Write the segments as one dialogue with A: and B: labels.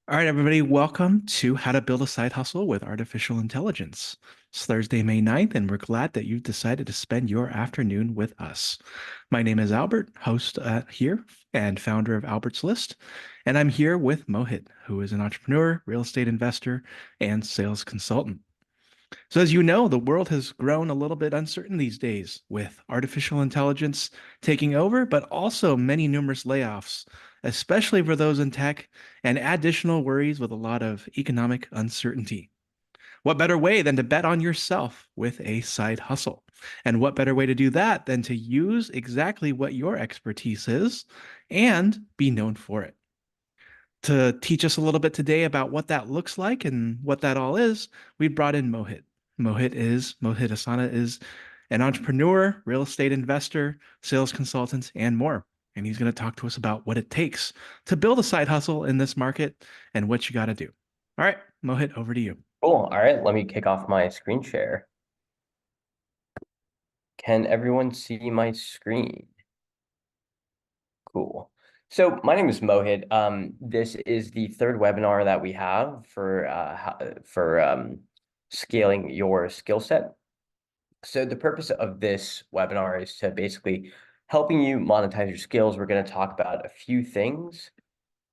A: All right, everybody, welcome to How to Build a Side Hustle with Artificial Intelligence. It's Thursday, May 9th, and we're glad that you've decided to spend your afternoon with us. My name is Albert, host here and founder of Albert's List, and I'm here with Mohit, who is an entrepreneur, real estate investor, and sales consultant. So, as you know, the world has grown a little bit uncertain these days with artificial intelligence taking over, but also many numerous layoffs, especially for those in tech, and additional worries with a lot of economic uncertainty. What better way than to bet on yourself with a side hustle? And what better way to do that than to use exactly what your expertise is and be known for it? To teach us a little bit today about what that looks like and what that all is, we brought in Mohit. Mohit Asthana is an entrepreneur, real estate investor, sales consultant, and more. And he's going to talk to us about what it takes to build a side hustle in this market and what you got to do. All right, Mohit, over to you.
B: Cool. All right, let me kick off my screen share. Can everyone see my screen? Cool. So my name is Mohit. This is the third webinar that we have for scaling your skill set. So the purpose of this webinar is to basically helping you monetize your skills. We're going to talk about a few things.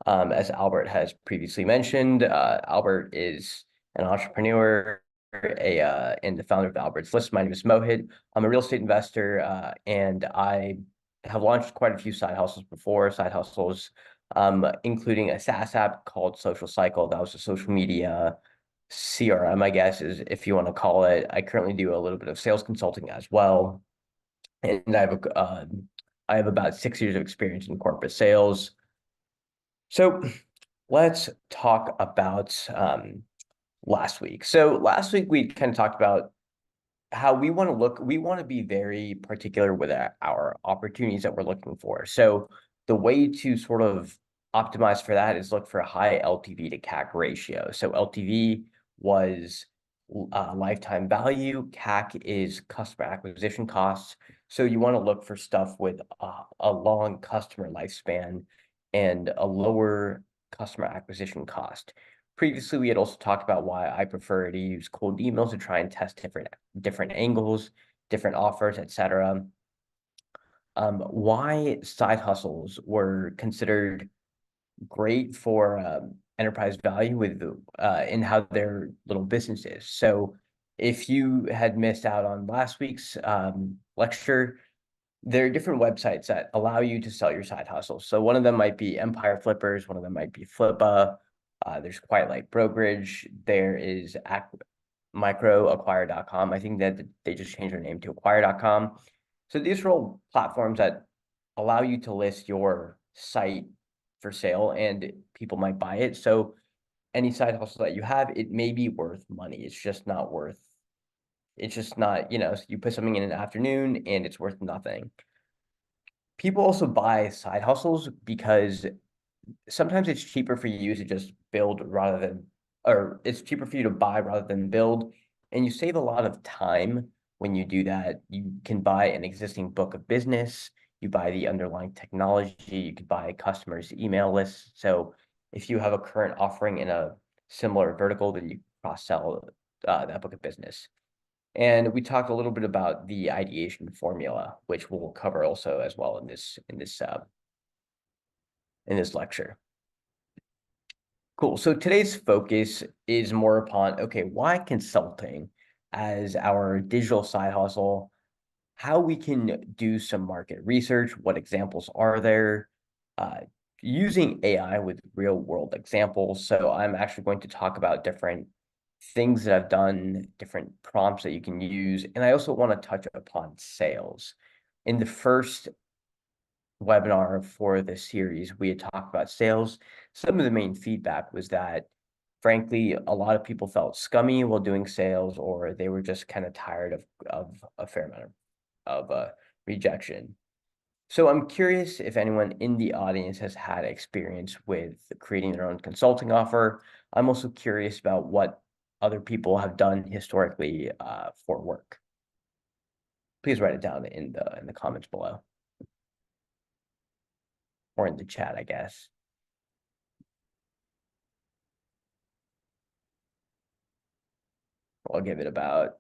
B: As Albert has previously mentioned, Albert is an entrepreneur, and the founder of Albert's List. My name is Mohit. I'm a real estate investor, and I have launched quite a few side hustles before. Side hustles, including a SaaS app called Social Cycle. That was a social media CRM, I guess, is if you want to call it. I currently do a little bit of sales consulting as well, and I have about 6 years of experience in corporate sales. So let's talk about last week. So last week we kind of talked about how we want to be very particular with our opportunities that we're looking for. So the way to sort of optimize for that is look for a high LTV to CAC ratio. So LTV was lifetime value, CAC is customer acquisition costs. So you want to look for stuff with a long customer lifespan and a lower customer acquisition cost. Previously, we had also talked about why I prefer to use cold emails to try and test different angles, different offers, etc. Why side hustles were considered great for enterprise value with in how their little business is. So if you had missed out on last week's lecture, there are different websites that allow you to sell your side hustles. So one of them might be Empire Flippers, one of them might be Flippa. There's Quite Like Brokerage. There is microacquire.com. I think that they just changed their name to acquire.com. So these are all platforms that allow you to list your site for sale and people might buy it. So any side hustle that you have, it may be worth money. It's just not, you put something in an afternoon and it's worth nothing. People also buy side hustles because sometimes it's cheaper for you to just build or it's cheaper for you to buy rather than build. And you save a lot of time when you do that. You can buy an existing book of business, you buy the underlying technology, you could buy customers' email lists. So if you have a current offering in a similar vertical, then you cross-sell that book of business. And we talked a little bit about the ideation formula, which we'll cover also as well in this lecture. Cool. So today's focus is more upon, okay, why consulting as our digital side hustle, how we can do some market research, what examples are there, using AI with real world examples. So I'm actually going to talk about different things that I've done, different prompts that you can use. And I also want to touch upon sales. In the first webinar for this series, we had talked about sales. Some of the main feedback was that, frankly, a lot of people felt scummy while doing sales, or they were just kind of tired of a fair amount of rejection. So I'm curious if anyone in the audience has had experience with creating their own consulting offer. I'm also curious about what other people have done historically for work. Please write it down in the comments below. Or in the chat, I guess. I'll give it about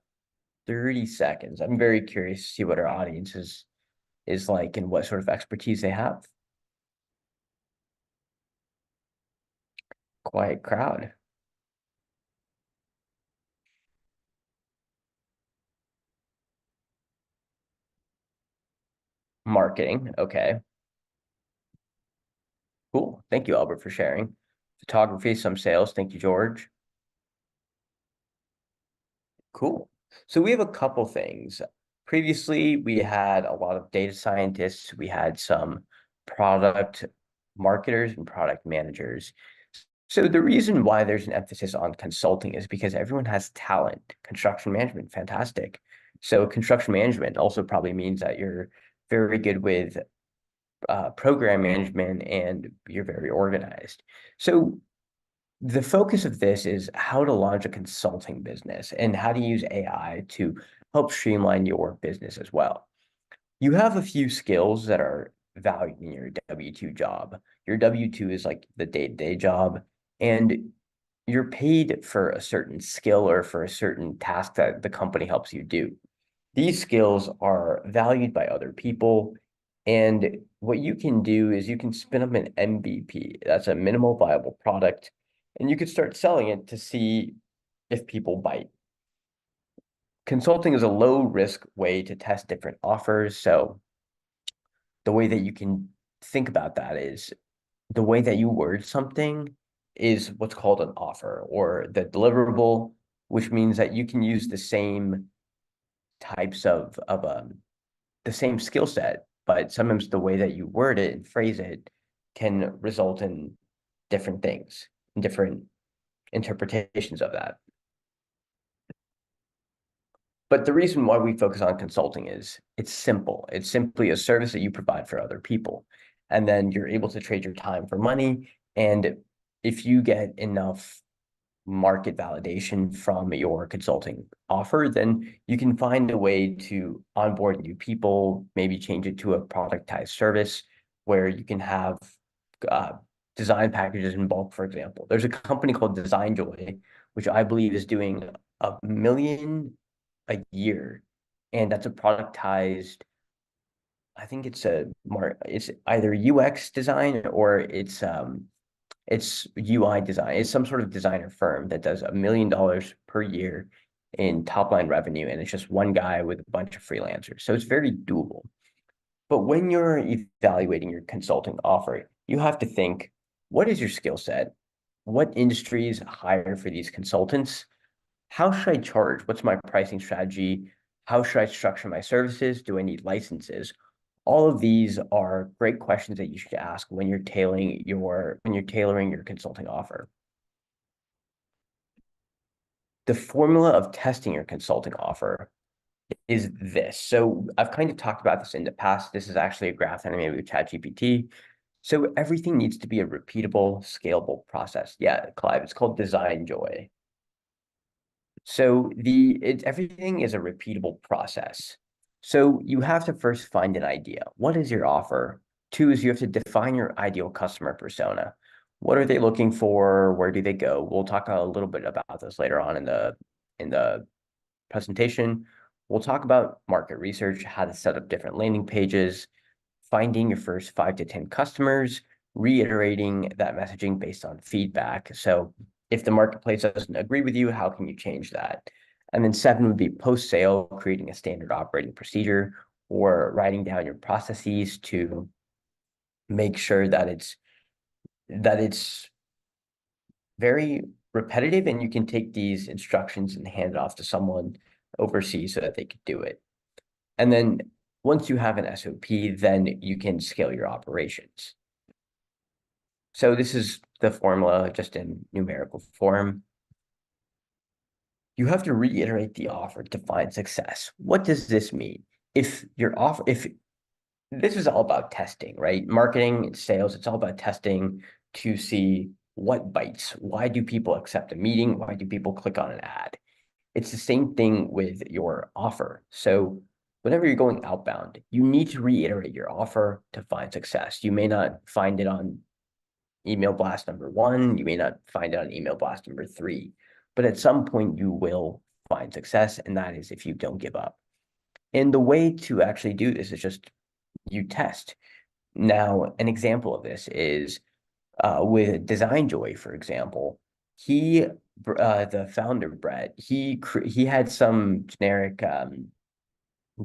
B: 30 seconds. I'm very curious to see what our audience is like and what sort of expertise they have. Quiet crowd. Marketing. Okay. Cool. Thank you, Albert, for sharing. Photography, some sales. Thank you, George. Cool. So we have a couple things. Previously, we had a lot of data scientists. We had some product marketers and product managers. So the reason why there's an emphasis on consulting is because everyone has talent. Construction management, fantastic. So construction management also probably means that you're very good with program management and you're very organized. So the focus of this is how to launch a consulting business and how to use AI to help streamline your business as well. You have a few skills that are valued in your W-2 job. Your W-2 is like the day-to-day job, and you're paid for a certain skill or for a certain task that the company helps you do. These skills are valued by other people, and what you can do is you can spin up an MVP. That's a minimal viable product, and you could start selling it to see if people bite. Consulting is a low risk way to test different offers. So the way that you can think about that is the way that you word something is what's called an offer or the deliverable, which means that you can use the same types of the same skill set, but sometimes the way that you word it and phrase it can result in different things, different interpretations of that. But the reason why we focus on consulting is it's simple. It's simply a service that you provide for other people. And then you're able to trade your time for money. And if you get enough market validation from your consulting offer, then you can find a way to onboard new people, maybe change it to a productized service where you can have design packages in bulk, for example. There's a company called Design Joy, which I believe is doing $1 million a year, and that's a productized. I think it's either UX design or it's UI design. It's some sort of designer firm that does $1 million per year in top line revenue, and it's just one guy with a bunch of freelancers. So it's very doable. But when you're evaluating your consulting offer, you have to think, what is your skill set? What industries hire for these consultants? How should I charge? What's my pricing strategy? How should I structure my services? Do I need licenses? All of these are great questions that you should ask when you're tailoring your consulting offer. The formula of testing your consulting offer is this. So I've kind of talked about this in the past. This is actually a graph that I made with ChatGPT. So everything needs to be a repeatable, scalable process. Yeah, Clive, it's called Design Joy. So everything is a repeatable process. So you have to first find an idea. What is your offer? Two is you have to define your ideal customer persona. What are they looking for? Where do they go? We'll talk a little bit about this later on in the presentation. We'll talk about market research, how to set up different landing pages, finding your first 5 to 10 customers, reiterating that messaging based on feedback. So if the marketplace doesn't agree with you, how can you change that? And then 7 would be post-sale, creating a standard operating procedure or writing down your processes to make sure that it's very repetitive and you can take these instructions and hand it off to someone overseas so that they could do it. And then once you have an SOP, then you can scale your operations. So this is the formula just in numerical form. You have to reiterate the offer to find success. What does this mean? If this is all about testing, right? Marketing and sales, it's all about testing to see what bites. Why do people accept a meeting? Why do people click on an ad? It's the same thing with your offer. So whenever you're going outbound, you need to reiterate your offer to find success. You may not find it on email blast number 1. You may not find it on email blast number 3, but at some point you will find success, and that is if you don't give up. And the way to actually do this is just you test. Now, an example of this is with Design Joy, for example. The founder, Brett, he had some generic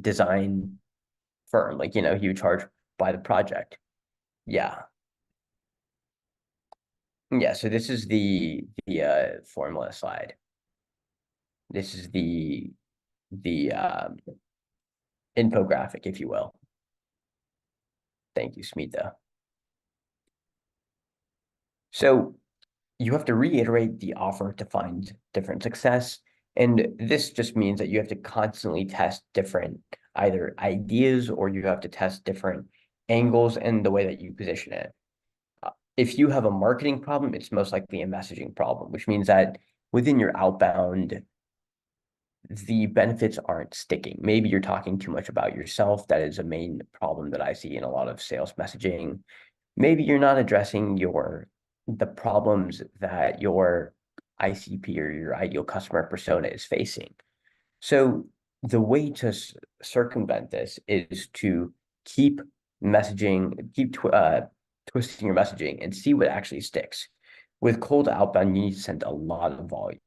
B: design firm, like, he would charge by the project. Yeah. Yeah, so this is the formula slide. This is the infographic, if you will. Thank you, Smita. So you have to reiterate the offer to find different success. And this just means that you have to constantly test different either ideas, or you have to test different angles and the way that you position it. If you have a marketing problem, it's most likely a messaging problem, which means that within your outbound, the benefits aren't sticking. Maybe you're talking too much about yourself. That is a main problem that I see in a lot of sales messaging. Maybe you're not addressing the problems that your ICP or your ideal customer persona is facing. So the way to circumvent this is to keep twisting your messaging and see what actually sticks. With cold outbound, you need to send a lot of volume.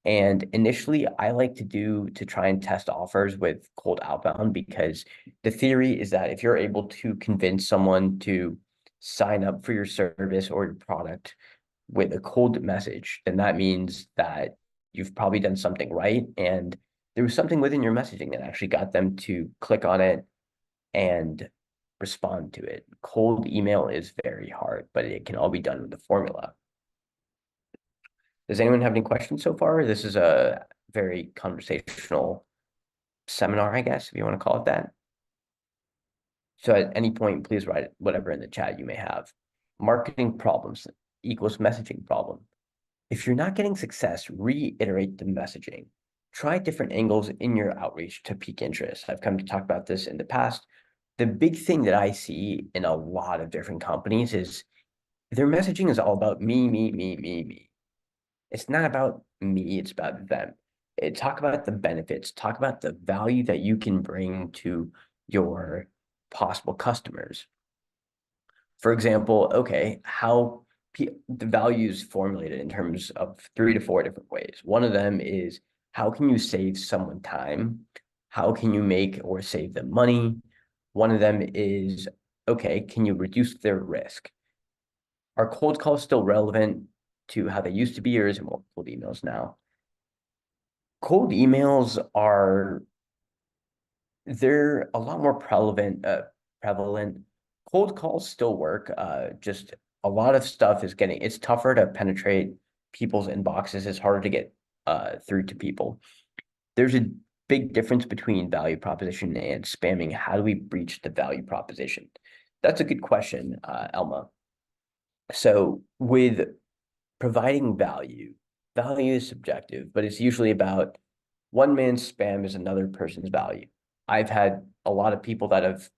B: And initially, I like to try and test offers with cold outbound, because the theory is that if you're able to convince someone to sign up for your service or your product with a cold message, then that means that you've probably done something right. And there was something within your messaging that actually got them to click on it and respond to it. Cold email is very hard, but it can all be done with the formula. Does anyone have any questions so far? This is a very conversational seminar, I guess, if you want to call it that. So at any point, please write whatever in the chat you may have. Marketing problems equals messaging problem. If you're not getting success, reiterate the messaging. Try different angles in your outreach to pique interest. I've come to talk about this in the past. The big thing that I see in a lot of different companies is their messaging is all about me, me, me, me, me. It's not about me, it's about them. Talk about the benefits, talk about the value that you can bring to your possible customers. For example, okay, how the value is formulated in terms of 3 to 4 different ways. One of them is, how can you save someone time? How can you make or save them money? One of them is, okay, can you reduce their risk? Are cold calls still relevant to how they used to be, or is it more cold emails now? Cold emails they're a lot more prevalent. Cold calls still work. Just a lot of stuff it's tougher to penetrate people's inboxes. It's harder to get through to people. There's a big difference between value proposition and spamming. How do we breach the value proposition? That's a good question, Elma. So with providing value is subjective, but it's usually about one man's spam is another person's value. I've had a lot of people that have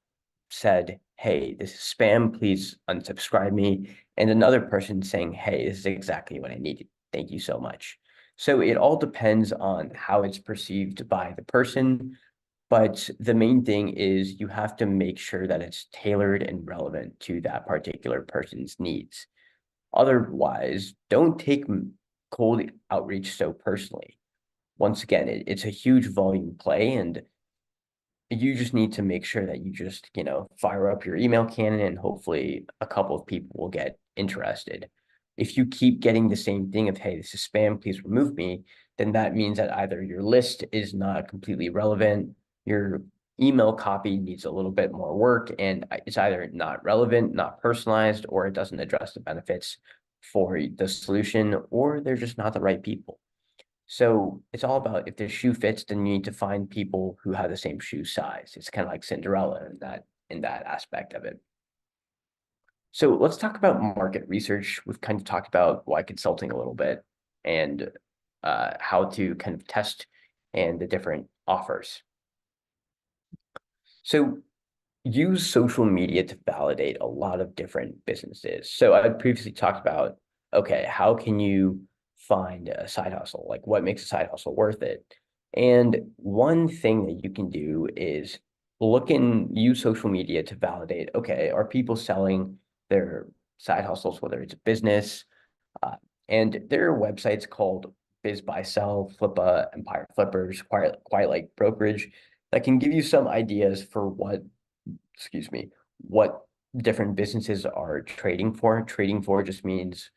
B: said, hey, this is spam, please unsubscribe me. And another person saying, hey, this is exactly what I needed. Thank you so much. So it all depends on how it's perceived by the person. But the main thing is you have to make sure that it's tailored and relevant to that particular person's needs. Otherwise, don't take cold outreach so personally. Once again, it's a huge volume play, and you just need to make sure that you just, fire up your email cannon, and hopefully a couple of people will get interested. If you keep getting the same thing of, hey, this is spam, please remove me, then that means that either your list is not completely relevant, your email copy needs a little bit more work, and it's either not relevant, not personalized, or it doesn't address the benefits for the solution, or they're just not the right people. So it's all about, if the shoe fits, then you need to find people who have the same shoe size. It's kind of like Cinderella in that aspect of it. So let's talk about market research. We've kind of talked about why consulting a little bit, and how to kind of test and the different offers. So use social media to validate a lot of different businesses. So I previously talked about, okay, how can you find a side hustle? Like, what makes a side hustle worth it? And one thing that you can do is look and use social media to validate, okay, are people selling their side hustles, whether it's a business, uh, and there are websites called Biz Buy Sell, Flippa, Empire Flippers, Quiet Like Brokerage that can give you some ideas for what different businesses are trading for. Trading for just means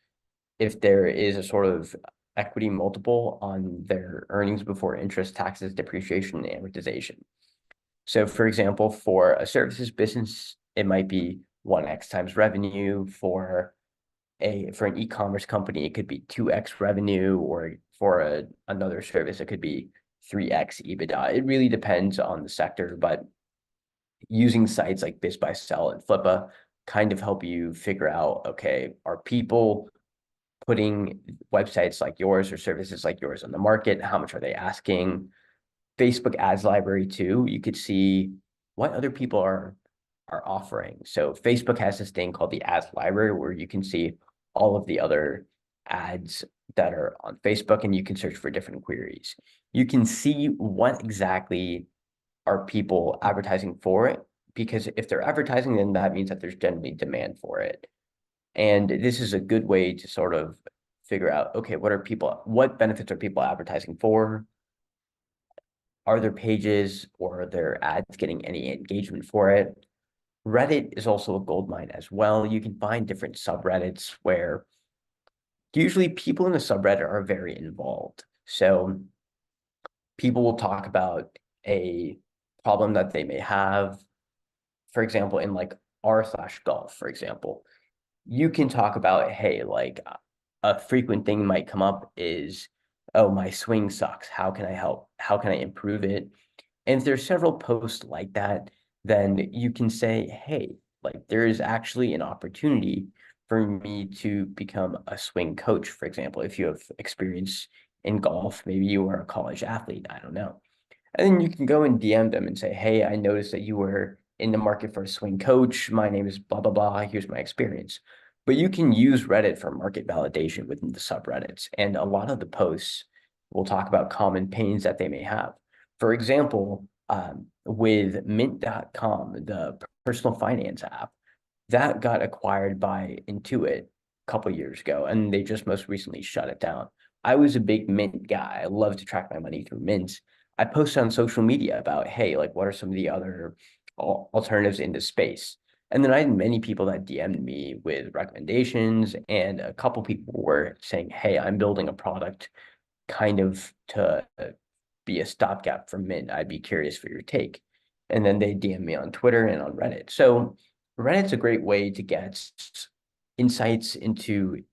B: if there is a sort of equity multiple on their earnings before interest, taxes, depreciation, and amortization. So for example, for a services business, it might be 1x times revenue. For an e-commerce company, it could be 2x revenue, or for another service, it could be 3x EBITDA. It really depends on the sector, but using sites like BizBuySell and Flippa kind of help you figure out, okay, are people putting websites like yours or services like yours on the market? How much are they asking? Facebook ads library too. You could see what other people are offering. So Facebook has this thing called the ads library where you can see all of the other ads that are on Facebook, and you can search for different queries. You can see what exactly are people advertising for it, because if they're advertising, then that means that there's generally demand for it. And this is a good way to sort of figure out, okay, what benefits are people advertising for? Are their pages or their ads getting any engagement for it? Reddit is also a gold mine as well. You can find different subreddits where usually people in the subreddit are very involved. So people will talk about a problem that they may have. For example, in like r/golf, for example, you can talk about, hey, like a frequent thing might come up is, oh, my swing sucks. How can I help? How can I improve it? And if there's several posts like that, then you can say, hey, like there is actually an opportunity for me to become a swing coach, for example. If you have experience in golf, maybe you are a college athlete, I don't know. And then you can go and DM them and say, hey, I noticed that you were in the market for a swing coach. My name is blah, blah, blah. Here's my experience. But you can use Reddit for market validation within the subreddits. And a lot of the posts will talk about common pains that they may have. For example, with Mint.com, the personal finance app, that got acquired by Intuit a couple of years ago, and they just most recently shut it down. I was a big Mint guy. I love to track my money through Mint. I posted on social media about, hey, like what are some of the other alternatives in this space? And then I had many people that DM'd me with recommendations, and a couple people were saying, hey, I'm building a product kind of to be a stopgap for Mint. I'd be curious for your take. And then they DM me on Twitter and on Reddit. So Reddit's a great way to get insights into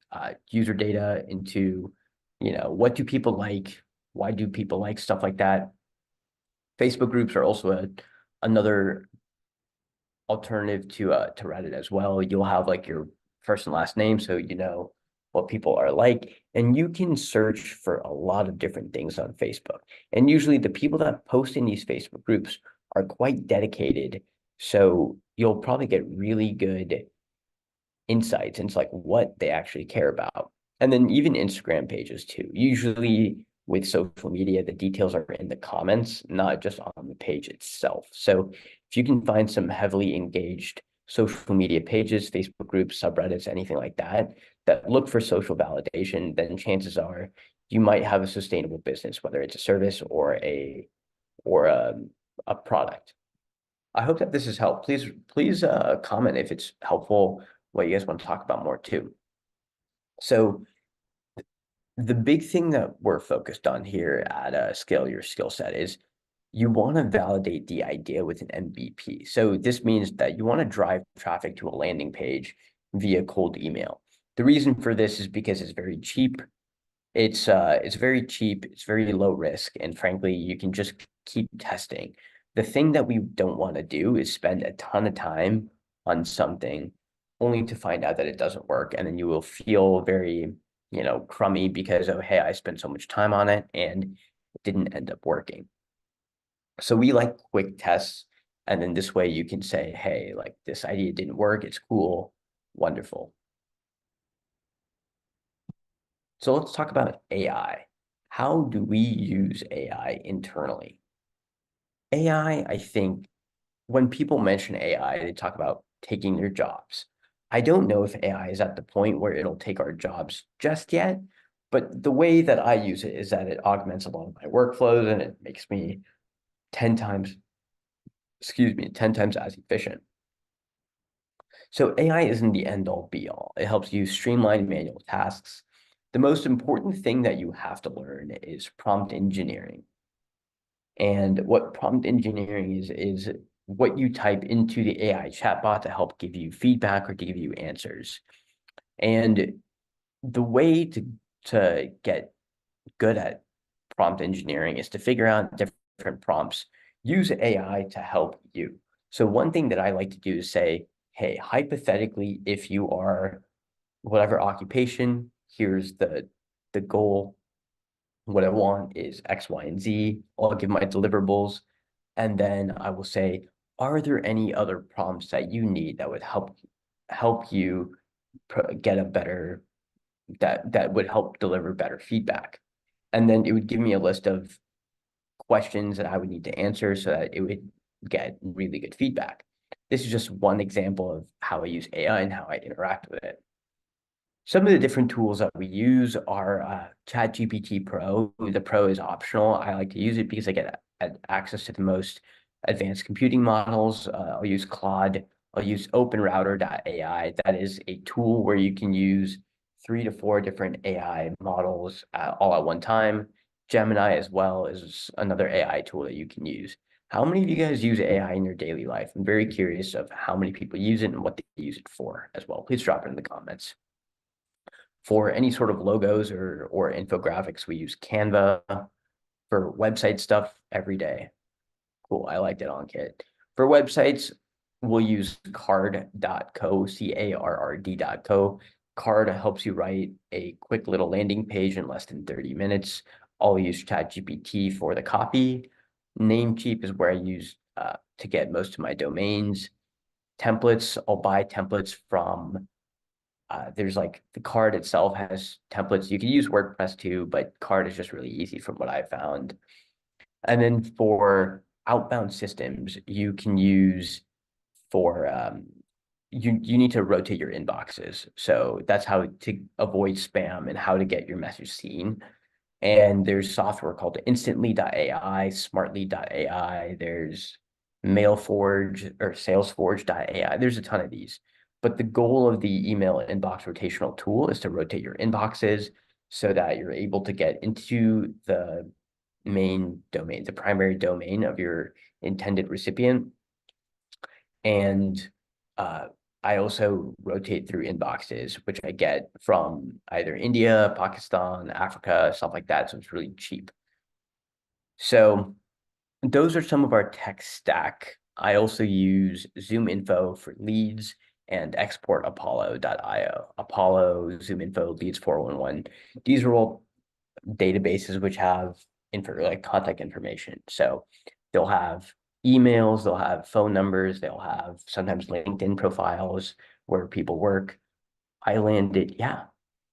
B: user data, into, what do people like? Why do people like stuff like that? Facebook groups are also another alternative to Reddit as well. You'll have like your first and last name, so you know what people are like, and you can search for a lot of different things on Facebook. And usually the people that post in these Facebook groups are quite dedicated, so you'll probably get really good insights into like what they actually care about. And then even Instagram pages too. Usually with social media, the details are in the comments, not just on the page itself. So if you can find some heavily engaged social media pages, Facebook groups, subreddits, anything like that, that look for social validation, then chances are you might have a sustainable business, whether it's a service or a product. I hope that this has helped. Please comment if it's helpful, what you guys want to talk about more too. So the big thing that we're focused on here at Scale Your Skill Set is you want to validate the idea with an MVP. So this means that you want to drive traffic to a landing page via cold email. The reason for this is because it's very cheap. It's very cheap, it's very low risk, and frankly, you can just keep testing. The thing that we don't want to do is spend a ton of time on something only to find out that it doesn't work, and then you will feel very, crummy because, oh, hey, I spent so much time on it and it didn't end up working. So we like quick tests, and then this way you can say, hey, like this idea didn't work, it's cool, wonderful. So let's talk about AI. how do we use AI internally? AI, I think when people mention AI, they talk about taking their jobs. I don't know if AI is at the point where it'll take our jobs just yet, but the way that I use it is that it augments a lot of my workflows and it makes me 10 times, 10 times as efficient. So AI isn't the end all be all. It helps you streamline manual tasks. The most important thing that you have to learn is prompt engineering. And what prompt engineering is what you type into the AI chatbot to help give you feedback or to give you answers. And the way to get good at prompt engineering is to figure out different prompts, use AI to help you. So one thing that I like to do is say, hey, hypothetically, if you are whatever occupation, here's the goal. What I want is X, Y, and Z. I'll give my deliverables. And then I will say, are there any other prompts that you need that would help you get a better that would help deliver better feedback? And then it would give me a list of questions that I would need to answer so that it would get really good feedback. This is just one example of how I use AI and how I interact with it. Some of the different tools that we use are ChatGPT Pro. The Pro is optional. I like to use it because I get access to the most advanced computing models. I'll use Claude. I'll use OpenRouter.ai. That is a tool where you can use 3 to 4 different AI models all at one time. Gemini as well is another AI tool that you can use. How many of you guys use AI in your daily life? I'm very curious of how many people use it and what they use it for as well. Please drop it in the comments. For any sort of logos or infographics, we use Canva. For website stuff every day. Cool, I liked it on Kit. For websites, we'll use carrd.co, CARRD.co. Carrd helps you write a quick little landing page in less than 30 minutes. I'll use ChatGPT for the copy. Namecheap is where I use to get most of my domains. Templates, I'll buy templates from there's like the Carrd itself has templates. You can use WordPress too, but Carrd is just really easy from what I found. And then for outbound systems, you can use for you need to rotate your inboxes. So that's how to avoid spam and how to get your message seen. And there's software called instantly.ai, smartly.ai. There's Mailforge or Salesforge.ai. There's a ton of these. But the goal of the email inbox rotational tool is to rotate your inboxes so that you're able to get into the main domain, the primary domain of your intended recipient. And I also rotate through inboxes, which I get from either India, Pakistan, Africa, stuff like that. So it's really cheap. So those are some of our tech stack. I also use ZoomInfo for leads and export Apollo.io. Apollo, ZoomInfo, Leads 411. These are all databases which have like contact information. So they'll have emails, they'll have phone numbers, they'll have sometimes LinkedIn profiles where people work. I landed, yeah,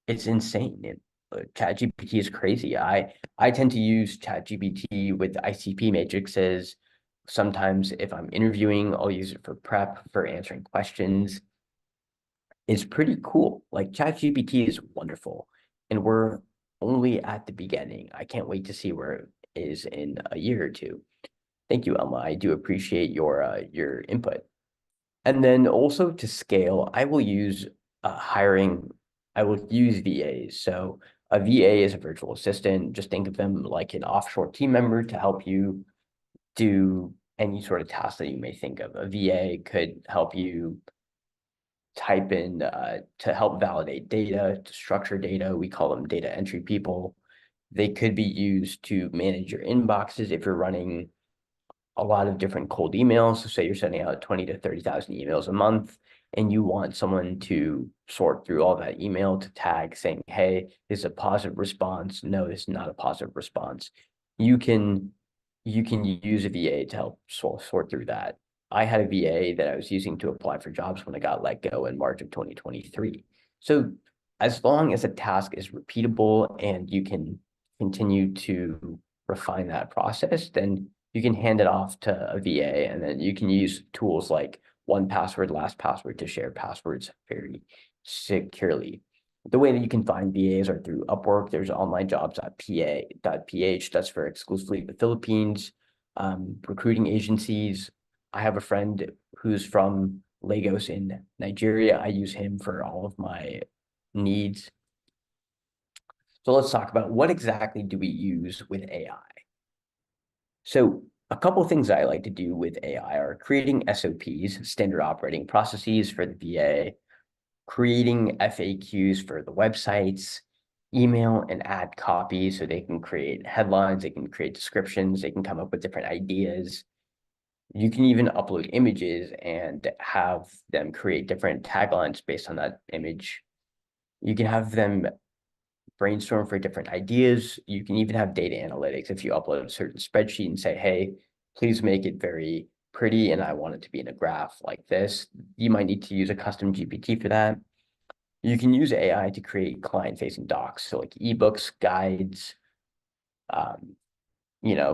B: it's insane. ChatGPT is crazy. I tend to use ChatGPT with ICP matrices. Sometimes if I'm interviewing, I'll use it for prep, for answering questions. It's pretty cool. Like ChatGPT is wonderful, and we're only at the beginning. I can't wait to see where it is in a year or two. Thank you, Elma. I do appreciate your input. And then also to scale, I will use hiring. I will use VAs. So a VA is a virtual assistant. Just think of them like an offshore team member to help you do any sort of task that you may think of. A VA could help you type in to help validate data, to structure data. We call them data entry people. They could be used to manage your inboxes if you're running a lot of different cold emails. So say you're sending out 20 to 30,000 emails a month and you want someone to sort through all that email to tag saying, hey, this is a positive response. No, this is not a positive response. You can use a VA to help sort through that. I had a VA that I was using to apply for jobs when I got let go in March of 2023. So as long as a task is repeatable and you can continue to refine that process, then you can hand it off to a VA, and then you can use tools like 1Password, LastPassword to share passwords very securely. The way that you can find VAs are through Upwork. There's onlinejobs.pa.ph that's for exclusively the Philippines. Recruiting agencies. I have a friend who's from Lagos in Nigeria. I use him for all of my needs. So let's talk about what exactly do we use with AI. So a couple of things I like to do with AI are creating SOPs, standard operating processes for the VA, creating FAQs for the websites, email and ad copy so they can create headlines, they can create descriptions, they can come up with different ideas. You can even upload images and have them create different taglines based on that image. You can have them brainstorm for different ideas. You can even have data analytics if you upload a certain spreadsheet and say, hey, please make it very pretty and I want it to be in a graph like this. You might need to use a custom GPT for that. You can use AI to create client-facing docs, so like ebooks, guides,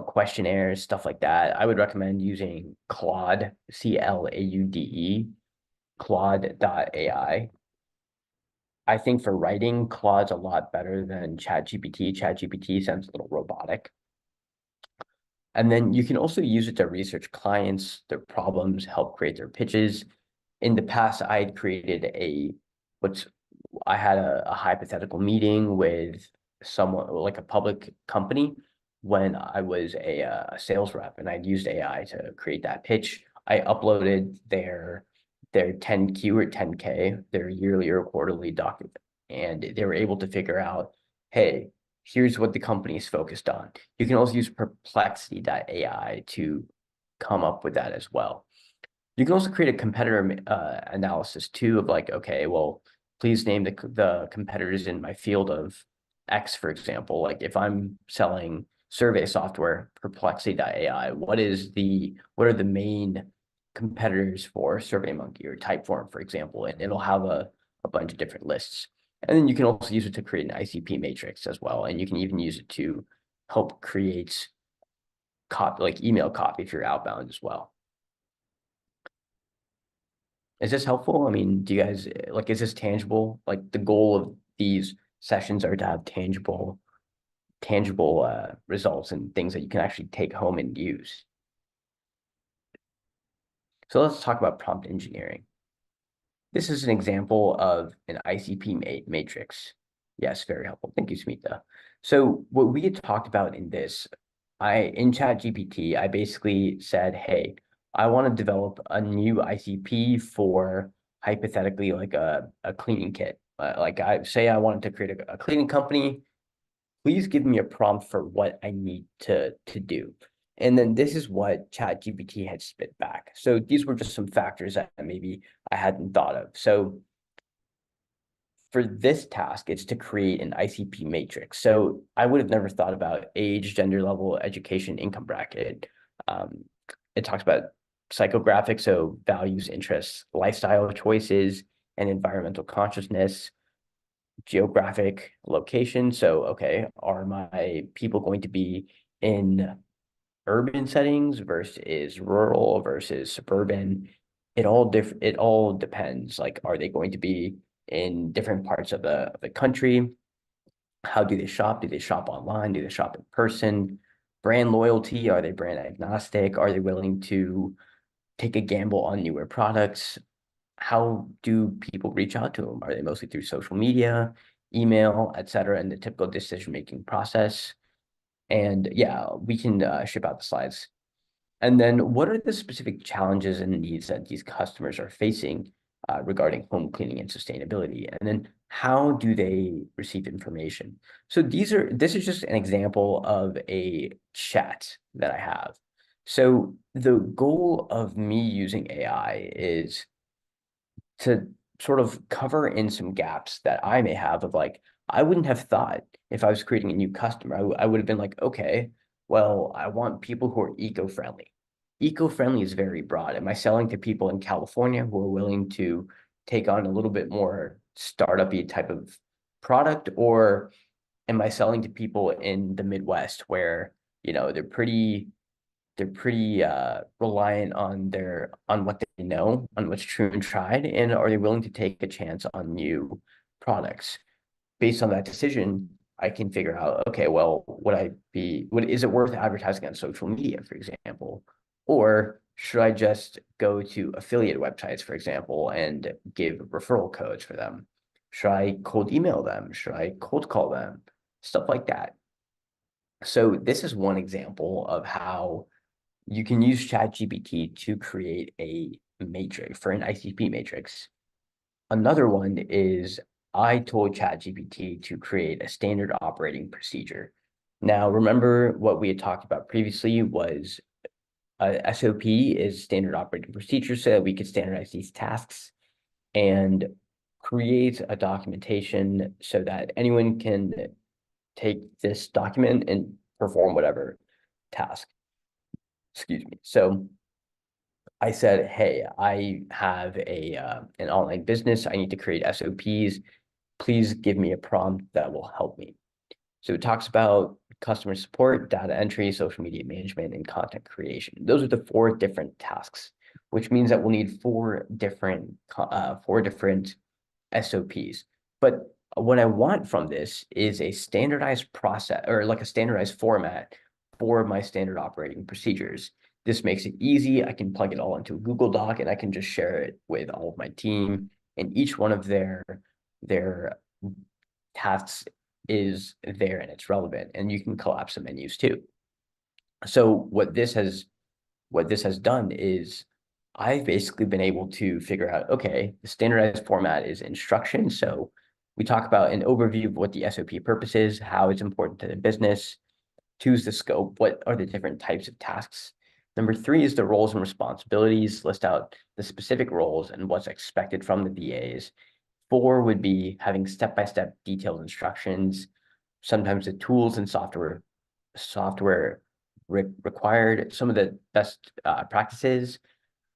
B: questionnaires, stuff like that. I would recommend using Claude, Claude, Claude.ai. I think for writing, Claude's a lot better than ChatGPT. ChatGPT sounds a little robotic. And then you can also use it to research clients, their problems, help create their pitches. In the past, I had created I had a hypothetical meeting with someone like a public company when I was a sales rep, and I'd used AI to create that pitch. I uploaded their 10Q or 10K, their yearly or quarterly document, and they were able to figure out, hey, here's what the company is focused on. You can also use perplexity.ai to come up with that as well. You can also create a competitor analysis too of like, okay, well, please name the competitors in my field of X, for example. Like if I'm selling survey software, perplexity.ai, what are the main competitors for SurveyMonkey or Typeform, for example, and it'll have a bunch of different lists. And then you can also use it to create an ICP matrix as well. And you can even use it to help create like email copy if you're outbound as well. Is this helpful? I mean, do you guys like, is this tangible? Like the goal of these sessions are to have tangible results and things that you can actually take home and use. So let's talk about prompt engineering. This is an example of an ICP matrix. Yes, very helpful. Thank you, Smita. So what we had talked about in this, in ChatGPT, I basically said, hey, I want to develop a new ICP for hypothetically like a cleaning kit. Like I say I wanted to create a cleaning company. Please give me a prompt for what I need to do. And then this is what ChatGPT had spit back. So these were just some factors that maybe I hadn't thought of. So for this task, it's to create an ICP matrix. So I would have never thought about age, gender level, education, income bracket. It talks about psychographics, so values, interests, lifestyle choices, and environmental consciousness, geographic location. So, okay, are my people going to be in urban settings versus rural versus suburban? It all depends. Like, are they going to be in different parts of the country? How do they shop? Do they shop online? Do they shop in person? Brand loyalty, are they brand agnostic? Are they willing to take a gamble on newer products? How do people reach out to them? Are they mostly through social media, email, et cetera, and the typical decision-making process? And yeah, we can ship out the slides. And then what are the specific challenges and needs that these customers are facing regarding home cleaning and sustainability? And then how do they receive information? So this is just an example of a chat that I have. So the goal of me using AI is to sort of cover in some gaps that I may have of like, I wouldn't have thought if I was creating a new customer, I would have been like, okay, well, I want people who are eco-friendly. Eco-friendly is very broad. Am I selling to people in California who are willing to take on a little bit more startup-y type of product? Or am I selling to people in the Midwest where, they're pretty reliant on what they know, on what's true and tried, and are they willing to take a chance on new products? Based on that decision, I can figure out, okay, well, is it worth advertising on social media, for example? Or should I just go to affiliate websites, for example, and give referral codes for them? Should I cold email them? Should I cold call them? Stuff like that. So this is one example of how you can use ChatGPT to create a matrix for an ICP matrix. Another one is I told ChatGPT to create a standard operating procedure. Now, remember what we had talked about previously was SOP is standard operating procedure so that we could standardize these tasks and create a documentation so that anyone can take this document and perform whatever task. Excuse me. So I said, hey, I have an online business. I need to create SOPs. Please give me a prompt that will help me. So it talks about customer support, data entry, social media management, and content creation. Those are the 4 different tasks, which means that we'll need 4 different SOPs. But what I want from this is a standardized process, or like a standardized format for my standard operating procedures. This makes it easy. I can plug it all into a Google Doc and I can just share it with all of my team, and each one of their tasks is there and it's relevant, and you can collapse the menus too. So what this has done is I've basically been able to figure out, okay, the standardized format is instruction. So we talk about an overview of what the SOP purpose is, how it's important to the business. 2 is the scope. What are the different types of tasks? Number 3 is the roles and responsibilities. List out the specific roles and what's expected from the VAs. 4 would be having step-by-step detailed instructions, sometimes the tools and software required, some of the best practices.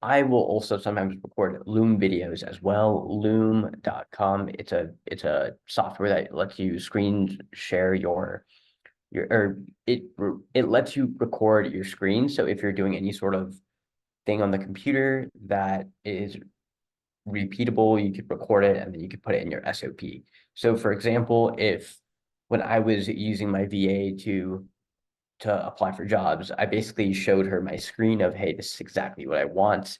B: I will also sometimes record Loom videos as well. Loom.com. It's a software that lets you screen share it lets you record your screen. So if you're doing any sort of thing on the computer that is repeatable, you could record it and then you could put it in your SOP. So for example, when I was using my VA to apply for jobs, I basically showed her my screen of, hey, this is exactly what I want.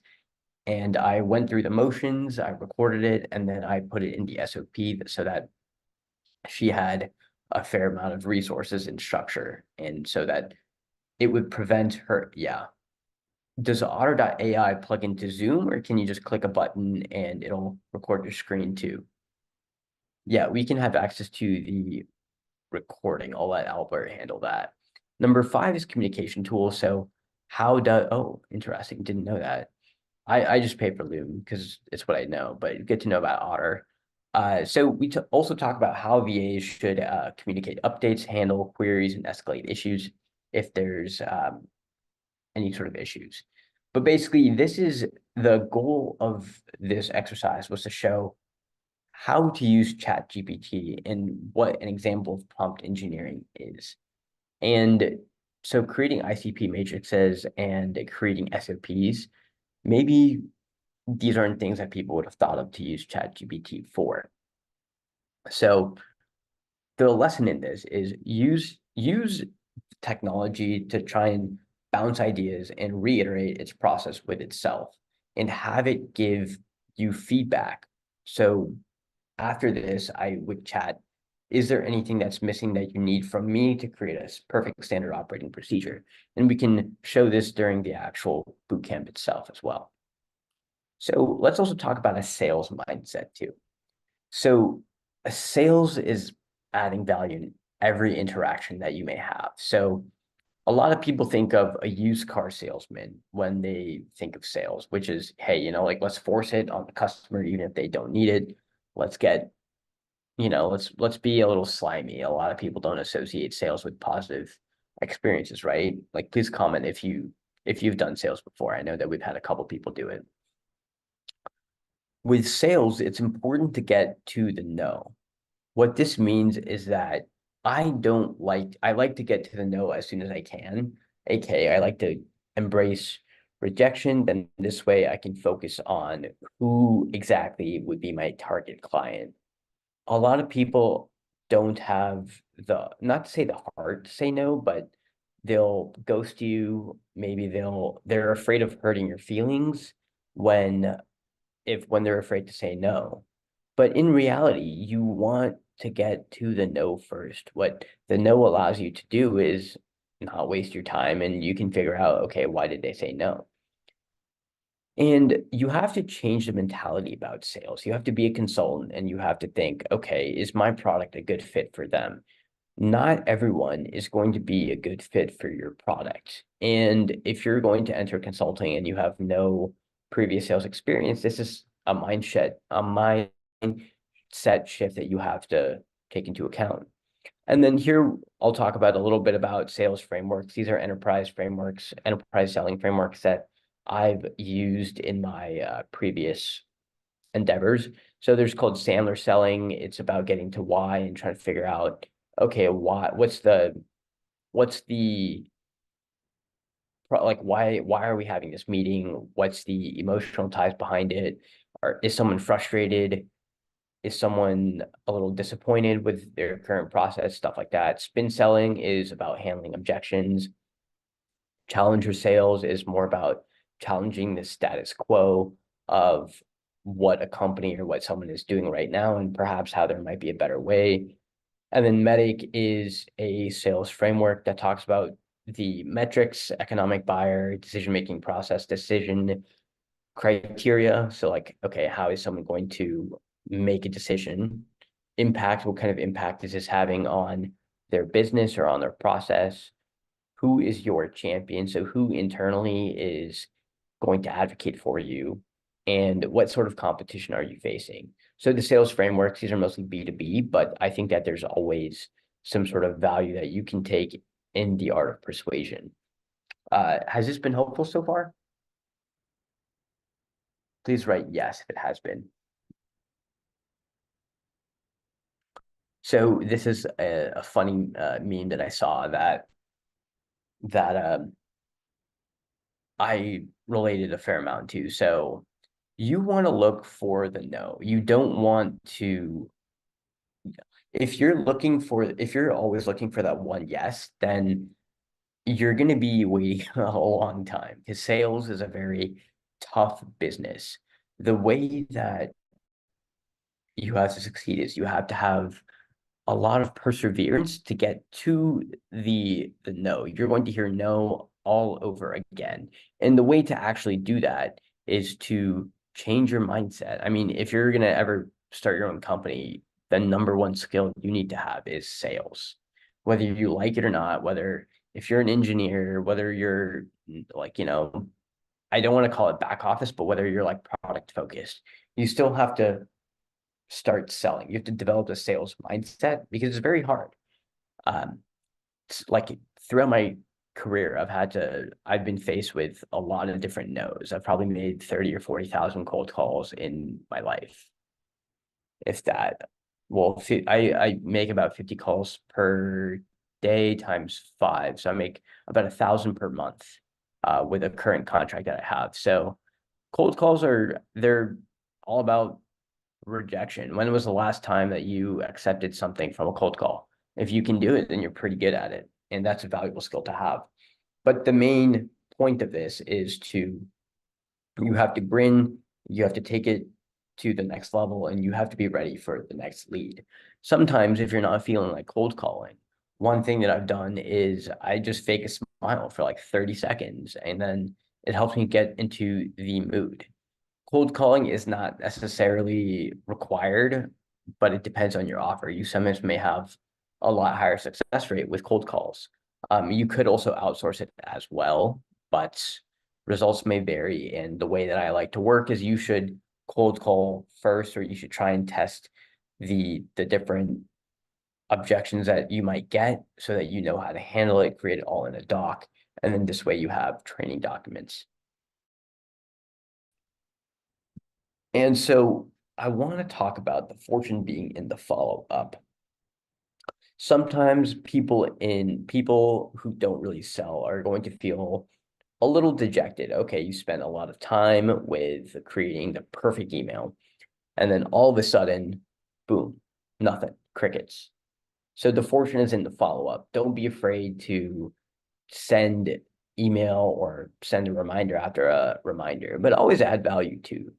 B: And I went through the motions, I recorded it, and then I put it in the SOP so that she had a fair amount of resources and structure. And so that it would prevent her, yeah. Does Otter.ai plug into Zoom, or can you just click a button and it'll record your screen too? Yeah, we can have access to the recording. I'll let Albert handle that. Number 5 is communication tools. So oh, interesting. Didn't know that. I just pay for Loom because it's what I know, but good to know about Otter. So we also talk about how VAs should communicate updates, handle queries, and escalate issues if there's any sort of issues. But basically, this is the goal of this exercise, was to show how to use ChatGPT and what an example of prompt engineering is. And so creating ICP matrices and creating SOPs, maybe these aren't things that people would have thought of to use ChatGPT for. So the lesson in this is use technology to try and bounce ideas and reiterate its process with itself and have it give you feedback. So after this, I would chat, is there anything that's missing that you need from me to create a perfect standard operating procedure? And we can show this during the actual bootcamp itself as well. So let's also talk about a sales mindset too. So a sales is adding value in every interaction that you may have. So a lot of people think of a used car salesman when they think of sales, which is, hey, like let's force it on the customer even if they don't need it. Let's get, let's be a little slimy. A lot of people don't associate sales with positive experiences, right? Like, please comment if you've done sales before. I know that we've had a couple people do it. With sales, it's important to get to the know. What this means is that I like to get to the no as soon as I can. AKA, I like to embrace rejection. Then this way I can focus on who exactly would be my target client. A lot of people don't have not to say the heart to say no, but they'll ghost you. Maybe they're afraid of hurting your feelings when when they're afraid to say no. But in reality, you want to get to the no first. What the no allows you to do is not waste your time, and you can figure out, okay, why did they say no? And you have to change the mentality about sales. You have to be a consultant and you have to think, okay, is my product a good fit for them? Not everyone is going to be a good fit for your product. And if you're going to enter consulting and you have no previous sales experience, this is a mindset shift that you have to take into account. And then here I'll talk about a little bit about sales frameworks. These are enterprise frameworks, enterprise selling frameworks that I've used in my previous endeavors. So there's called Sandler selling. It's about getting to why and trying to figure out, okay, what's the like why are we having this meeting? What's the emotional ties behind it? Or is someone frustrated? Is someone a little disappointed with their current process? Stuff like that. Spin selling is about handling objections. Challenger sales is more about challenging the status quo of what a company or what someone is doing right now and perhaps how there might be a better way. And then MEDDIC is a sales framework that talks about the metrics, economic buyer, decision-making process, decision criteria. So like, okay, how is someone going to make a decision? Impact, what kind of impact is this having on their business or on their process? Who is your champion? So who internally is going to advocate for you? And what sort of competition are you facing? So the sales frameworks, these are mostly B2B, but I think that there's always some sort of value that you can take in the art of persuasion. Has this been helpful so far? Please write yes if it has been. So this is a funny meme that I saw that I related a fair amount to. So you want to look for the no. You don't want to, if you're always looking for that one yes, then you're going to be waiting a long time because sales is a very tough business. The way that you have to succeed is you have to have a lot of perseverance to get to the no. You're going to hear no all over again. And the way to actually do that is to change your mindset. I mean, if you're going to ever start your own company, the number one skill you need to have is sales. Whether you like it or not, whether if you're an engineer, whether you're like, I don't want to call it back office, but whether you're like product focused, you still have to start selling. You have to develop a sales mindset because it's very hard. It's like throughout my career, I've been faced with a lot of different no's. I've probably made 30 or 40,000 cold calls in my life. If that, well, I make about 50 calls per day times 5. So I make about 1,000 per month with a current contract that I have. So cold calls they're all about rejection. When was the last time that you accepted something from a cold call? If you can do it, then you're pretty good at it. And that's a valuable skill to have. But the main point of this is you have to grin, you have to take it to the next level, and you have to be ready for the next lead. Sometimes if you're not feeling like cold calling, one thing that I've done is I just fake a smile for like 30 seconds, and then it helps me get into the mood. Cold calling is not necessarily required, but it depends on your offer. You sometimes may have a lot higher success rate with cold calls. You could also outsource it as well, but results may vary. And the way that I like to work is you should cold call first, or you should try and test the different objections that you might get so that you know how to handle it, create it all in a doc, and then this way you have training documents. And so I want to talk about the fortune being in the follow-up. sometimes people who don't really sell are going to feel a little dejected. Okay, you spent a lot of time with creating the perfect email, and then all of a sudden, boom, nothing, crickets. So the fortune is in the follow-up. Don't be afraid to send email or send a reminder after a reminder, but always add value too.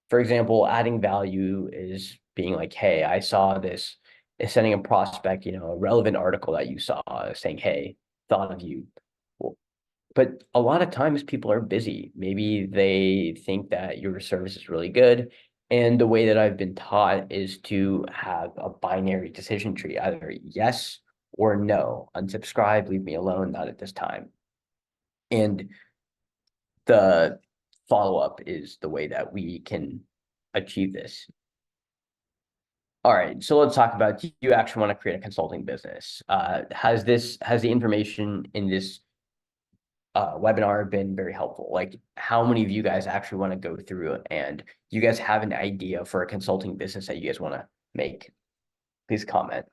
B: For example, adding value is being like, hey, I saw this, is sending a prospect, a relevant article that you saw saying, hey, thought of you. Well, but a lot of times people are busy. Maybe they think that your service is really good. And the way that I've been taught is to have a binary decision tree, either yes or no, unsubscribe, leave me alone, not at this time. And the follow-up is the way that we can achieve this. All right, so let's talk about, do you actually want to create a consulting business? Has the information in this webinar been very helpful? Like, how many of you guys actually want to go through and you guys have an idea for a consulting business that you guys want to make? Please comment.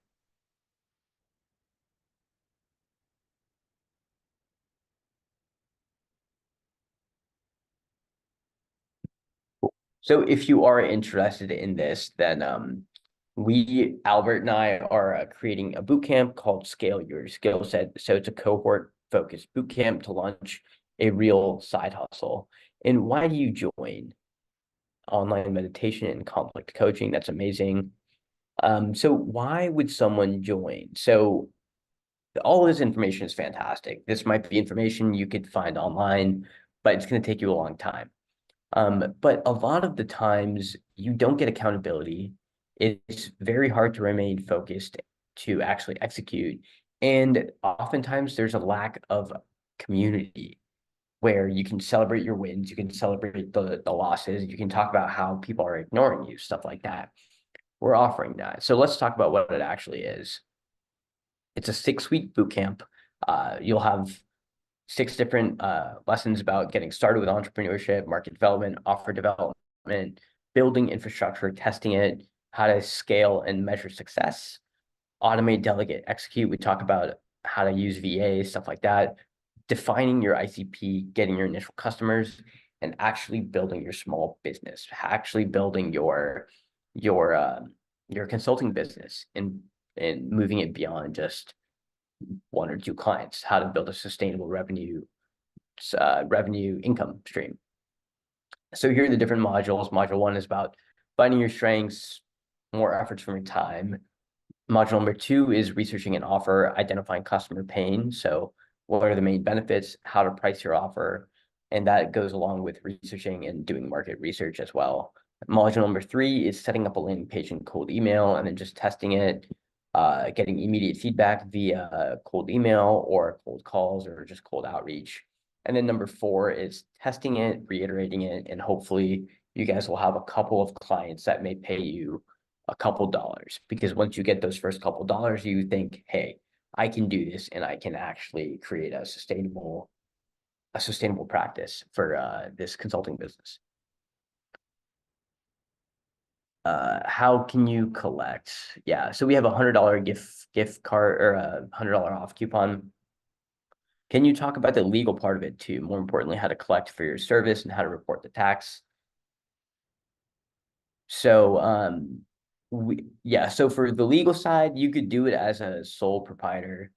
B: So if you are interested in this, then Albert and I are creating a boot camp called Scale Your Skill Set. So it's a cohort focused boot camp to launch a real side hustle. And why do you join? Online meditation and conflict coaching. That's amazing. So why would someone join? So all of this information is fantastic. This might be information you could find online, but it's going to take you a long time. But a lot of the times you don't get accountability. It's very hard to remain focused to actually execute. And oftentimes there's a lack of community where you can celebrate your wins, you can celebrate the losses, you can talk about how people are ignoring you, stuff like that. We're offering that. So let's talk about what it actually is. It's a 6-week boot camp. You'll have 6 different lessons about getting started with entrepreneurship, market development, offer development, building infrastructure, testing it, how to scale and measure success, automate, delegate, execute. We talk about how to use VA, stuff like that, defining your ICP, getting your initial customers, and actually building your small business, actually building your consulting business and moving it beyond just 1 or 2 clients, how to build a sustainable revenue income stream. So here are the different modules. Module 1 is about finding your strengths, more efforts from your time. Module number 2 is researching an offer, identifying customer pain. So what are the main benefits, how to price your offer, and that goes along with researching and doing market research as well. Module number 3 is setting up a landing page in cold email and then just testing it, getting immediate feedback via cold email or cold calls or just cold outreach. And then number 4 is testing it, reiterating it, and hopefully you guys will have a couple of clients that may pay you a couple dollars, because once you get those first couple dollars, you think, hey, I can do this and I can actually create a sustainable practice for this consulting business. How can you collect? Yeah, so we have $100 gift card or a $100 off coupon. Can you talk about the legal part of it too? More importantly, how to collect for your service and how to report the tax. So so for the legal side, you could do it as a sole proprietor.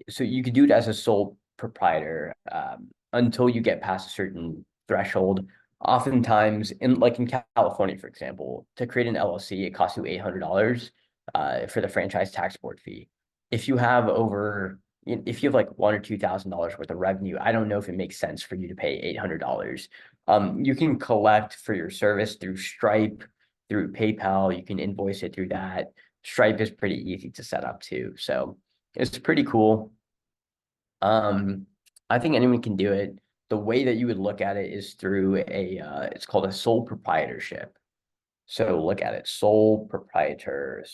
B: So you could do it as a sole proprietor until you get past a certain threshold. Oftentimes, in California, for example, to create an LLC, it costs you $800 for the franchise tax board fee. If you have like $1,000 or $2,000 worth of revenue, I don't know if it makes sense for you to pay $800. You can collect for your service through Stripe, through PayPal. You can invoice it through that. Stripe is pretty easy to set up too, so it's pretty cool. I think anyone can do it. The way that you would look at it is through it's called a sole proprietorship. So look at it, sole proprietor.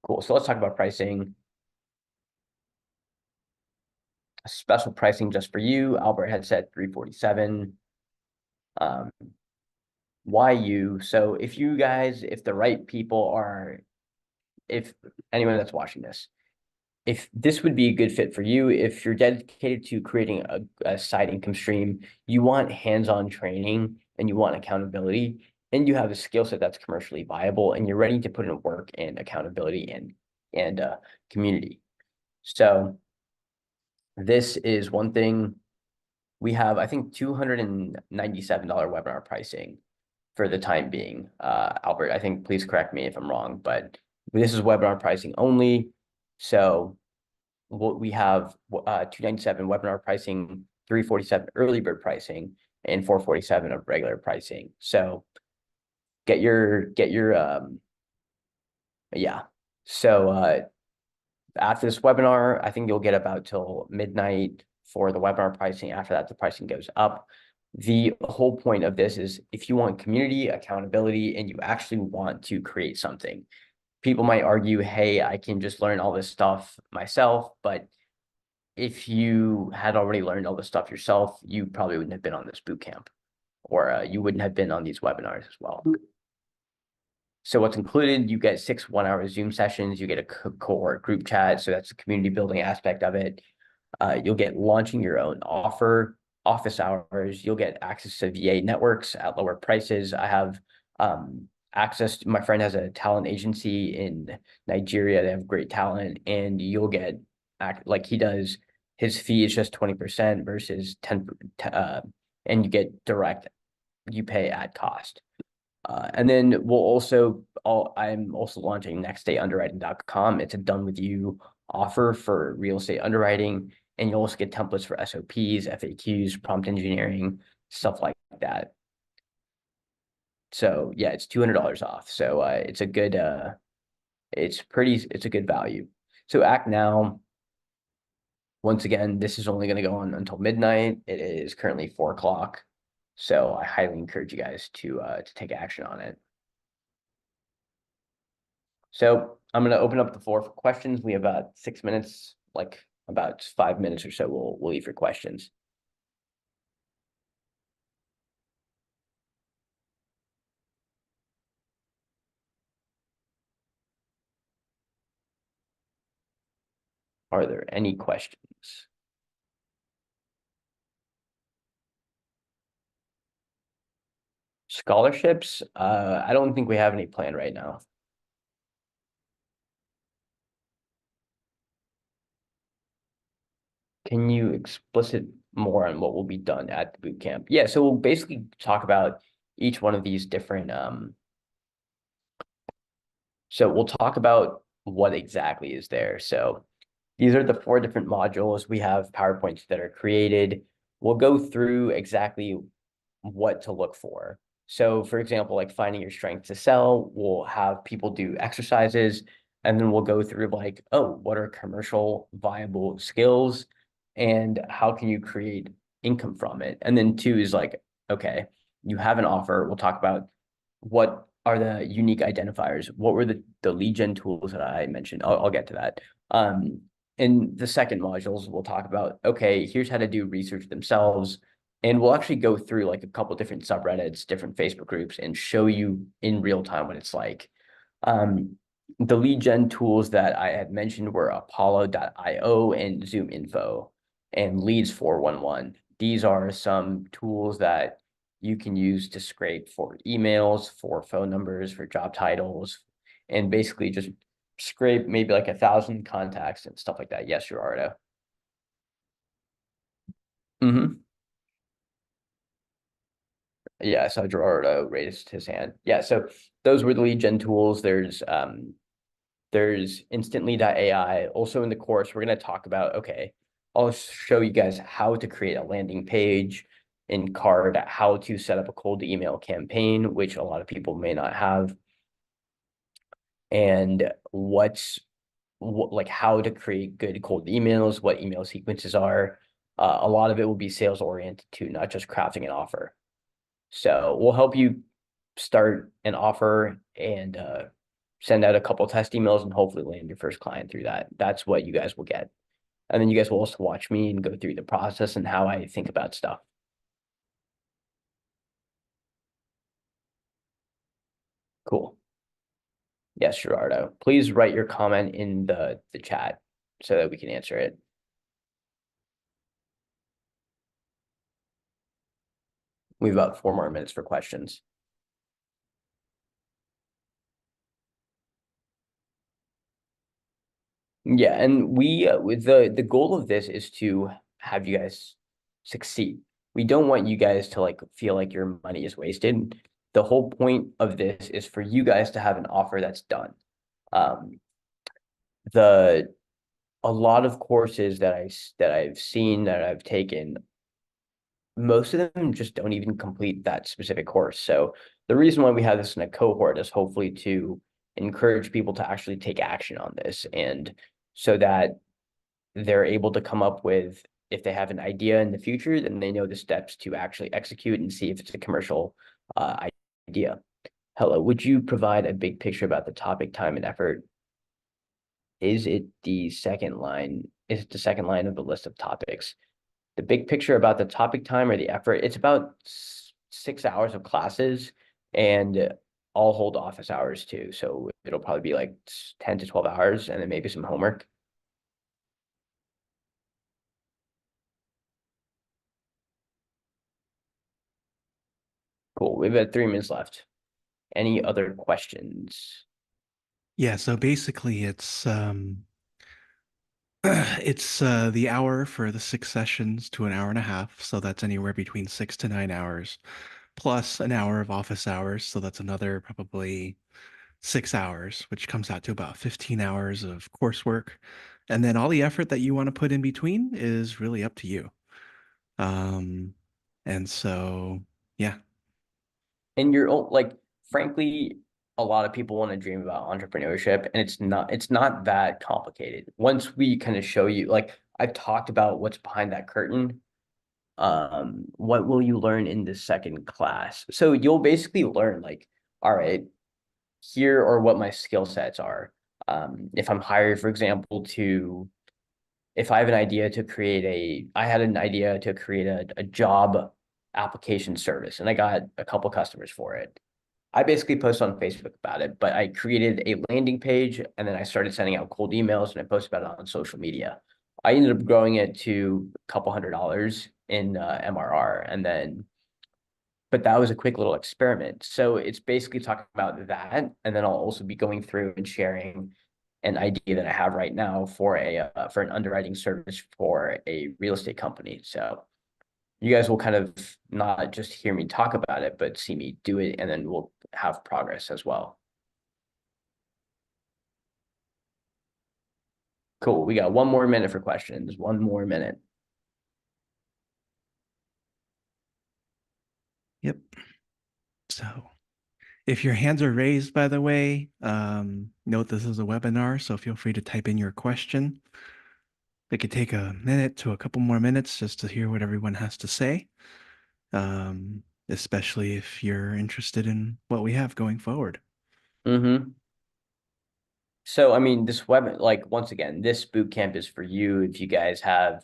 B: Cool. So let's talk about pricing. Special pricing just for you. Albert had said $347. Why you? So if the right people if anyone that's watching this, if this would be a good fit for you, if you're dedicated to creating a side income stream, you want hands-on training and you want accountability, and you have a skill set that's commercially viable, and you're ready to put in work and accountability and community. So this is one thing. We have, I think, $297 webinar pricing for the time being. Albert, I think, please correct me if I'm wrong, but this is webinar pricing only. So we have $297 webinar pricing, $347 early bird pricing, and $447 of regular pricing. So yeah. So after this webinar, I think you'll get about till midnight for the webinar pricing. After that, the pricing goes up. The whole point of this is if you want community accountability and you actually want to create something. People might argue, hey, I can just learn all this stuff myself, but if you had already learned all this stuff yourself, you probably wouldn't have been on this boot camp, or you wouldn't have been on these webinars as well. So what's included, you get 6 1-hour Zoom sessions, you get a cohort group chat, so that's the community building aspect of it. You'll get launching your own offer, office hours, you'll get access to VA networks at lower prices. I have access to, my friend has a talent agency in Nigeria, they have great talent, and you'll get, like he does, his fee is just 20% versus 10, and you get direct, you pay at cost. And then I'm also launching nextdayunderwriting.com. It's a done with you offer for real estate underwriting. And you also get templates for SOPs, FAQs, prompt engineering, stuff like that. So yeah, it's $200 off. So it's a good, it's a good value. So act now. Once again, this is only going to go on until midnight. It is currently 4 o'clock. So I highly encourage you guys to take action on it. So I'm going to open up the floor for questions. We have about 6 minutes, like about 5 minutes or so. We'll leave for questions. Are there any questions? Scholarships? I don't think we have any plan right now. Can you explicit more on what will be done at the boot camp? Yeah, so we'll basically talk about each one of these different. So we'll talk about what exactly is there. So these are the 4 different modules. We have PowerPoints that are created. We'll go through exactly what to look for. So for example, like finding your strength to sell, we'll have people do exercises, and then we'll go through like, oh, what are commercial viable skills and how can you create income from it? And then 2 is like, okay, you have an offer. We'll talk about what are the unique identifiers. What were the lead gen tools that I mentioned? I'll get to that. In the second modules, we'll talk about, okay, here's how to do research themselves. And we'll actually go through like a couple different subreddits, different Facebook groups, and show you in real time what it's like. The lead gen tools that I had mentioned were Apollo.io and Zoom Info and Leads 411. These are some tools that you can use to scrape for emails, for phone numbers, for job titles, and basically just scrape maybe like 1,000 contacts and stuff like that. Yes, Gerardo. Yeah, I saw Gerardo raised his hand. Yeah, so those were the lead gen tools. There's instantly.ai. Also in the course, we're going to talk about, okay, I'll show you guys how to create a landing page in Card, how to set up a cold email campaign, which a lot of people may not have, and like how to create good cold emails, what email sequences are. A lot of it will be sales oriented too, not just crafting an offer. So we'll help you start an offer and send out a couple test emails and hopefully land your first client through that. That's what you guys will get. And then you guys will also watch me and go through the process and how I think about stuff. Cool. Yes, Gerardo. Please write your comment in the chat so that we can answer it. We have about 4 more minutes for questions. Yeah, and we with the goal of this is to have you guys succeed. We don't want you guys to like feel like your money is wasted. The whole point of this is for you guys to have an offer that's done. Um, the a lot of courses that I've seen that I've taken, most of them just don't even complete that specific course. So the reason why we have this in a cohort is hopefully to encourage people to actually take action on this, and so that they're able to come up with, if they have an idea in the future, then they know the steps to actually execute and see if it's a commercial idea. Hello, would you provide a big picture about the topic, time, and effort? Is it the second line? Is it the second line of the list of topics? The big picture about the topic, time, or the effort? It's about 6 hours of classes, and I'll hold office hours too. So it'll probably be like 10 to 12 hours and then maybe some homework. Cool. We've got 3 minutes left. Any other questions?
A: Yeah, so basically it's the hour for the 6 sessions to an hour and a half, so that's anywhere between 6 to 9 hours, plus an hour of office hours, so that's another probably 6 hours, which comes out to about 15 hours of coursework. And then all the effort that you want to put in between is really up to you. Um, and so, yeah.
B: And you're like, frankly, a lot of people want to dream about entrepreneurship, and it's not that complicated. Once we kind of show you, like I've talked about what's behind that curtain, what will you learn in the second class? So you'll basically learn like, all right, here are what my skill sets are. If I'm hired, for example, if I have an idea to I had an idea to create a job application service, and I got a couple customers for it. I basically posted on Facebook about it, but I created a landing page, and then I started sending out cold emails, and I posted about it on social media. I ended up growing it to a couple $100 in MRR, but that was a quick little experiment. So it's basically talking about that, and then I'll also be going through and sharing an idea that I have right now for an underwriting service for a real estate company. So you guys will kind of not just hear me talk about it, but see me do it, and then we'll have progress as well. Cool. We got 1 more minute for questions. 1 more minute.
A: Yep. So if your hands are raised, by the way, note this is a webinar, so feel free to type in your question. It could take a minute to a couple more minutes just to hear what everyone has to say, especially if you're interested in what we have going forward.
B: Mm-hmm. So, I mean, like, once again, this boot camp is for you if you guys have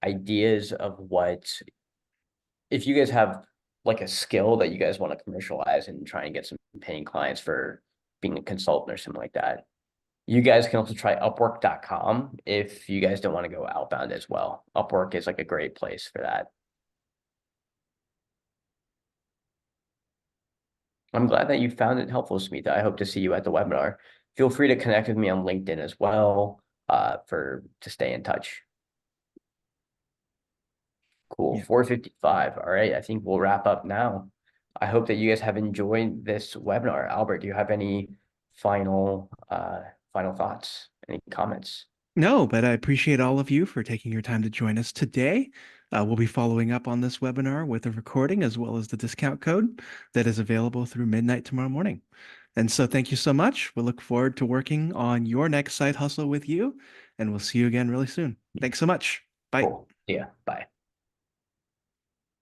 B: ideas of if you guys have like a skill that you guys want to commercialize and try and get some paying clients for being a consultant or something like that. You guys can also try Upwork.com if you guys don't want to go outbound as well. Upwork is like a great place for that. I'm glad that you found it helpful, Smita. I hope to see you at the webinar. Feel free to connect with me on LinkedIn as well, to stay in touch. Cool.
A: Yeah.
B: 4:55. All right. I think we'll wrap up now. I hope that you guys have enjoyed this webinar. Albert, do you have any final thoughts? Any comments?
A: No, but I appreciate all of you for taking your time to join us today. We'll be following up on this webinar with a recording as well as the discount code that is available through midnight tomorrow morning. And so thank you so much. We'll look forward to working on your next side hustle with you, and we'll see you again really soon. Thanks so much. Bye.
B: Cool. Yeah. Bye.